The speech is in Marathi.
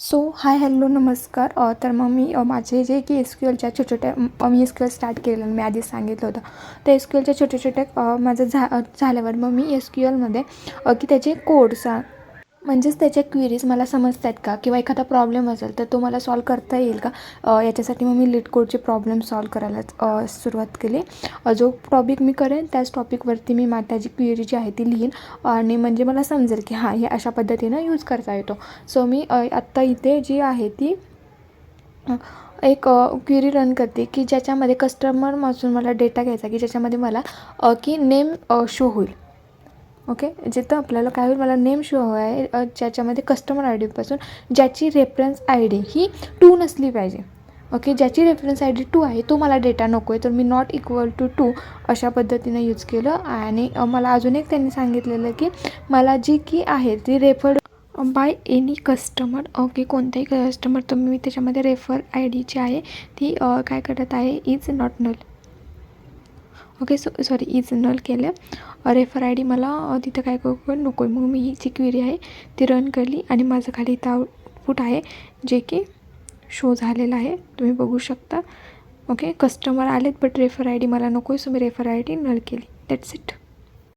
सो हाय हॅलो नमस्कार. तर मग मी माझे जे की SQLच्या छोट्या मी SQL स्टार्ट केलं मी आधीच सांगितलं होतं. तर SQLच्या छोट्या माझं झाल्यावर मग मी SQLमध्ये की त्याचे कोड्स म्हणजेच त्याच्या क्वेरीज मला समजत आहेत का, किंवा एखादा प्रॉब्लेम असेल तर तो मला सॉल्व करता येईल का, याच्यासाठी मग मी लीड कोडचे प्रॉब्लेम सॉल्व करायला सुरुवात केली. जो टॉपिक मी करेन त्याच टॉपिकवरती मी माझी क्वेरी जी आहे ती लिहीन आणि म्हणजे मला समजेल की हां हे अशा पद्धतीनं यूज करता येतो. सो मी आत्ता इथे जी आहे ती एक क्वेरी रन करते की ज्याच्यामध्ये कस्टमरपासून मला डेटा घ्यायचा की ज्याच्यामध्ये मला की नेम शो होईल. ओके, जिथं आपल्याला काय होईल, मला नेम शो आहे ज्याच्यामध्ये कस्टमर आय डीपासून ज्याची रेफरन्स आय डी ही 2 नसली पाहिजे. ओके, ज्याची रेफरन्स आय डी 2 आहे तो मला डेटा नको आहे, तर मी नॉट इक्वल टू 2 अशा पद्धतीने यूज केलं. आणि मला अजून एक त्यांनी सांगितलेलं की मला जी की आहे ती referred by any customer. Okay, कोणत्याही कस्टमर, तर मी त्याच्यामध्ये रेफर आय डी जी आहे ती काय करत आहे, is not null. Okay, sorry is null केलं. रेफर आय डी मला तिथं काय नको आहे. मग मी ही जी क्वेरी आहे ती रन केली आणि माझं खाली इथं आउटपुट आहे जे की शो झालेलं आहे, तुम्ही बघू शकता. ओके, कस्टमर आलेत बट रेफर आय डी मला नको आहे, सो मी रेफर आय डी नल केली. That's it.